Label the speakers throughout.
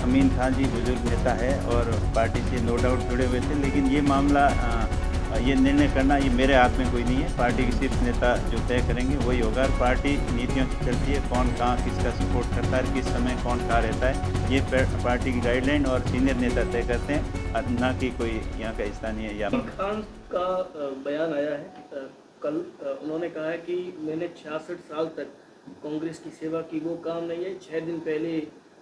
Speaker 1: अमीन खान जी बुजुर्ग नेता है और पार्टी से नो डाउट जुड़े हुए थे, लेकिन ये मामला ये निर्णय करना ये मेरे हाथ में कोई नहीं है। पार्टी के शीर्ष नेता जो तय करेंगे वही होगा और पार्टी नीतियों से चलती है, कौन कहाँ किसका सपोर्ट करता है, किस समय कौन कहाँ रहता है, ये पार्टी की गाइडलाइन और सीनियर नेता तय करते हैं, ना कि कोई यहाँ का स्थानीय या
Speaker 2: खान का बयान आया है कल। उन्होंने कहा है कि मैंने 66 साल तक कांग्रेस की सेवा की, वो काम नहीं है। 6 दिन पहले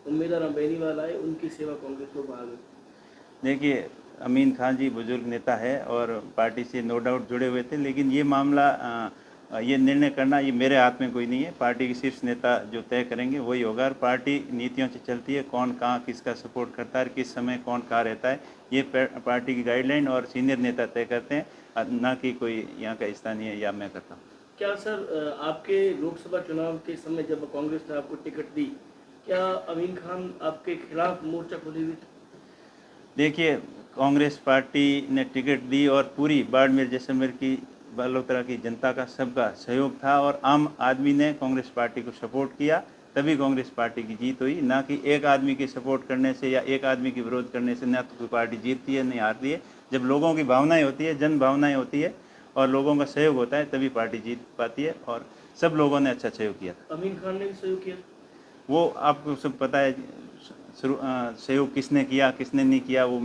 Speaker 2: उम्मीदवार बेनीवाल आए, उनकी सेवा कांग्रेस को भाग गई।
Speaker 1: देखिए, अमीन खान जी बुजुर्ग नेता है और पार्टी से नो डाउट जुड़े हुए थे, लेकिन ये मामला ये निर्णय करना ये मेरे हाथ में कोई नहीं है। पार्टी के शीर्ष नेता जो तय करेंगे वही होगा और पार्टी नीतियों से चलती है, कौन कहाँ किसका सपोर्ट करता है, किस समय कौन कहाँ रहता है, ये पार्टी की गाइडलाइन और सीनियर नेता तय करते हैं, ना कि कोई यहाँ का स्थानीय या मैं करता हूँ।
Speaker 2: क्या सर आपके लोकसभा चुनाव के समय जब कांग्रेस ने आपको टिकट दी, क्या अमीन खान आपके खिलाफ मोर्चा खोली हुई थी?
Speaker 1: देखिए, कांग्रेस पार्टी ने टिकट दी और पूरी बाड़मेर जैसलमेर की बालोतरा की जनता का सबका सहयोग था और आम आदमी ने कांग्रेस पार्टी को सपोर्ट किया, तभी कांग्रेस पार्टी की जीत हुई। ना कि एक आदमी के सपोर्ट करने से या एक आदमी की विरोध करने से ना तो कोई पार्टी जीतती है नहीं हारती है। जब लोगों की भावनाएं होती है, जन भावनाएं होती है और लोगों का सहयोग होता है, तभी पार्टी जीत पाती है और सब लोगों ने अच्छा सहयोग किया।
Speaker 2: अमीन खान ने भी सहयोग किया?
Speaker 1: वो आपको सब पता है, सहयोग किसने किया किसने नहीं किया वो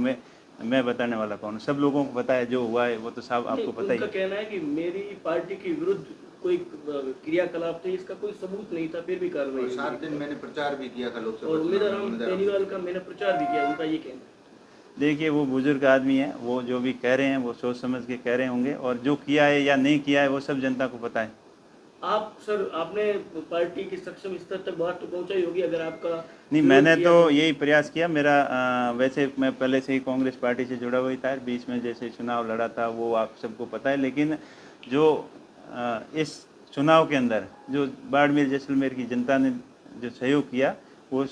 Speaker 1: मैं बताने वाला कौन हूँ। सब लोगों को पता है, जो हुआ है वो तो सब आपको पता ही है।
Speaker 2: उनका कहना है कि मेरी पार्टी के विरुद्ध कोई क्रियाकलाप थे, इसका कोई सबूत नहीं था, फिर भी कार्रवाई।
Speaker 3: 7 दिन मैंने प्रचार भी किया था लोकसभा
Speaker 2: और उम्मीदवार बेनीवाल का मैंने प्रचार भी किया, उनका ये कहना है।
Speaker 1: देखिए, वो बुजुर्ग आदमी है, वो जो भी कह रहे हैं वो सोच समझ के कह रहे होंगे और जो किया है या नहीं किया है वो सब जनता को पता है।
Speaker 2: आप सर, आपने पार्टी की सक्षम स्तर तक बात तो पहुंचाई होगी, अगर आपका
Speaker 1: नहीं, मैंने तो यही प्रयास किया। मेरा वैसे मैं पहले से ही कांग्रेस पार्टी से जुड़ा हुआ था, बीच में जैसे चुनाव लड़ा था वो आप सबको पता है, लेकिन जो इस चुनाव के अंदर जो बाड़मेर जैसलमेर की जनता ने जो सहयोग किया, वो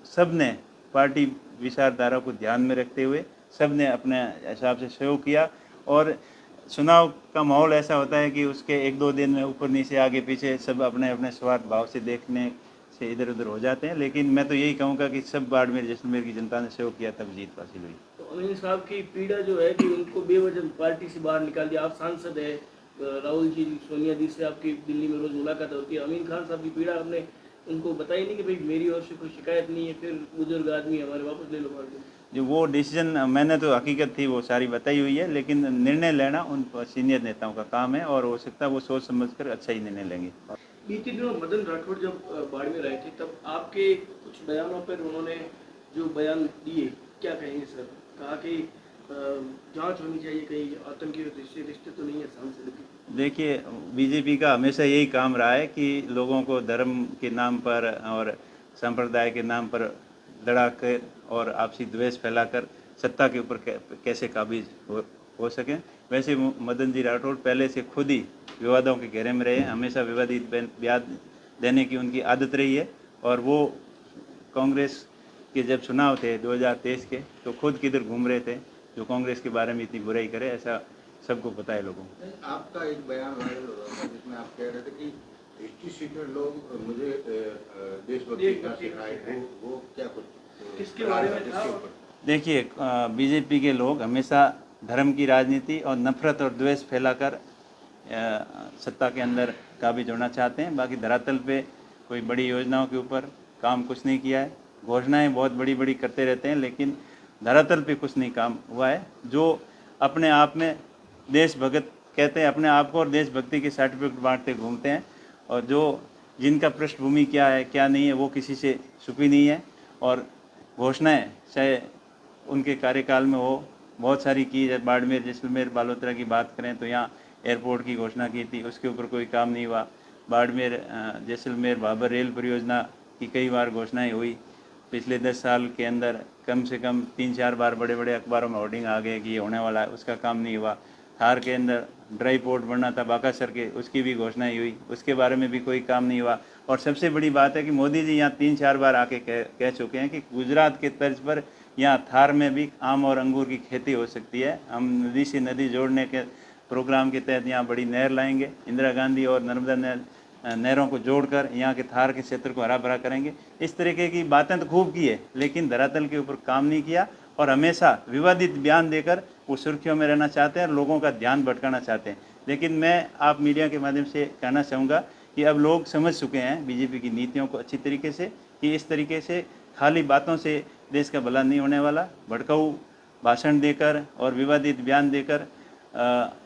Speaker 1: सब ने पार्टी विचारधारा को ध्यान में रखते हुए सब ने अपने हिसाब से सहयोग किया। और चुनाव का माहौल ऐसा होता है कि उसके 1-2 दिन में ऊपर नीचे आगे पीछे सब अपने अपने स्वार्थ भाव से देखने से इधर उधर हो जाते हैं, लेकिन मैं तो यही कहूँगा कि सब बाड़मेर जैसलमेर की जनता ने सहयोग किया, तब जीत हासिल हुई।
Speaker 2: तो अमीन साहब की पीड़ा जो है कि उनको बेवजह पार्टी से बाहर निकाल दिया। आप सांसद है, राहुल जी सोनिया जी से आपकी दिल्ली में रोज मुलाकात होती है, अमीन खान साहब की पीड़ा आपने उनको बताई नहीं कि भाई मेरी ओर से कोई शिकायत नहीं है, फिर बुजुर्ग आदमी हमारे वापस ले लो पार्टी?
Speaker 1: जो वो डिसीजन मैंने तो हकीकत थी वो सारी बताई हुई है, लेकिन निर्णय लेना उन सीनियर नेताओं का काम है और हो सकता है वो सोच समझ कर अच्छा ही निर्णय लेंगे।
Speaker 2: बीते दिनों मदन राठौड़ जब बाढ़ में रहे थे, तब आपके कुछ बयानों पर उन्होंने जो बयान दिए, क्या कहेंगे सर? कहा कि जांच होनी चाहिए, कहीं आतंकी रिश्ते तो नहीं है सांसद के।
Speaker 1: देखिए, बीजेपी का हमेशा यही काम रहा है कि लोगों को धर्म के नाम पर और संप्रदाय के नाम पर लड़ा कर और आपसी द्वेष फैलाकर सत्ता के ऊपर कैसे काबिज हो सकें। वैसे मदन जी राठौड़ पहले से खुद ही विवादों के घेरे में रहे हैं, हमेशा विवादित बयान देने की उनकी आदत रही है और वो कांग्रेस के जब चुनाव थे 2023 के, तो खुद किधर घूम रहे थे, जो कांग्रेस के बारे में इतनी बुराई करे, ऐसा सबको पता है लोगों को।
Speaker 3: आपका एक बयान वायरल हो रहा था जिसमें आप कह रहे थे कि हिस्ट्री सीटर लोग मुझे देशभक्ति का सिखाए, वो क्या कुछ
Speaker 2: किसके बारे में था?
Speaker 1: देखिए, बीजेपी के लोग हमेशा धर्म की राजनीति और नफरत और द्वेष फैलाकर सत्ता के अंदर काबिज होना चाहते हैं। बाकी धरातल पे कोई बड़ी योजनाओं के ऊपर काम कुछ नहीं किया है, घोषणाएं बहुत बड़ी बड़ी करते रहते हैं, लेकिन धरातल पे कुछ नहीं काम हुआ है। जो अपने आप में देशभक्त कहते हैं अपने आप को और देशभक्ति के सर्टिफिकेट बांटते घूमते हैं, और जो जिनका पृष्ठभूमि क्या है क्या नहीं है वो किसी से छुपी नहीं है। और घोषणाएं चाहे उनके कार्यकाल में हो, बहुत सारी की है। बाड़मेर जैसलमेर बालोतरा की बात करें तो यहाँ एयरपोर्ट की घोषणा की थी, उसके ऊपर कोई काम नहीं हुआ। बाड़मेर जैसलमेर भाबर रेल परियोजना की कई बार घोषणाएं हुई। पिछले 10 साल के अंदर कम से कम 3-4 बार बड़े बड़े अखबारों में होर्डिंग आ गए कि ये होने वाला है, उसका काम नहीं हुआ। थार के अंदर ड्राई पोर्ट बनना था बाकासर के, उसकी भी घोषणाएं हुई, उसके बारे में भी कोई काम नहीं हुआ। और सबसे बड़ी बात है कि मोदी जी यहाँ 3-4 बार आके कह चुके हैं कि गुजरात के तर्ज पर यहाँ थार में भी आम और अंगूर की खेती हो सकती है। हम नदी से नदी जोड़ने के प्रोग्राम के तहत यहाँ बड़ी नहर लाएंगे। इंदिरा गांधी और नर्मदा नहर नहरों को जोड़कर यहाँ के थार के क्षेत्र को हरा भरा करेंगे। इस तरीके की बातें तो खूब की है, लेकिन धरातल के ऊपर काम नहीं किया और हमेशा विवादित बयान देकर वो सुर्खियों में रहना चाहते हैं और लोगों का ध्यान भटकाना चाहते हैं। लेकिन मैं आप मीडिया के माध्यम से कहना चाहूँगा कि अब लोग समझ चुके हैं बीजेपी की नीतियों को अच्छी तरीके से, कि इस तरीके से खाली बातों से देश का भला नहीं होने वाला। भड़काऊ भाषण देकर और विवादित बयान देकर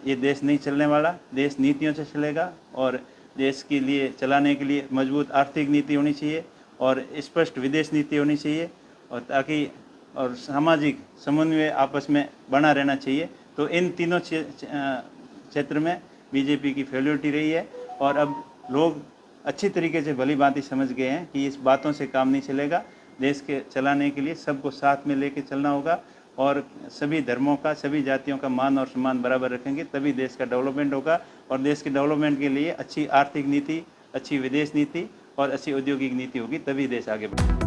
Speaker 1: ये देश नहीं चलने वाला। देश नीतियों से चलेगा और देश के लिए चलाने के लिए मजबूत आर्थिक नीति होनी चाहिए और स्पष्ट विदेश नीति होनी चाहिए, और ताकि और सामाजिक समन्वय आपस में बना रहना चाहिए। तो इन तीनों क्षेत्र में बीजेपी की फेल्योरिटी रही है और अब लोग अच्छी तरीके से भली भांति समझ गए हैं कि इस बातों से काम नहीं चलेगा। देश के चलाने के लिए सबको साथ में लेके चलना होगा और सभी धर्मों का, सभी जातियों का मान और सम्मान बराबर रखेंगे, तभी देश का डेवलपमेंट होगा। और देश के डेवलपमेंट के लिए अच्छी आर्थिक नीति, अच्छी विदेश नीति और अच्छी औद्योगिक नीति होगी, तभी देश आगे बढ़ेगा।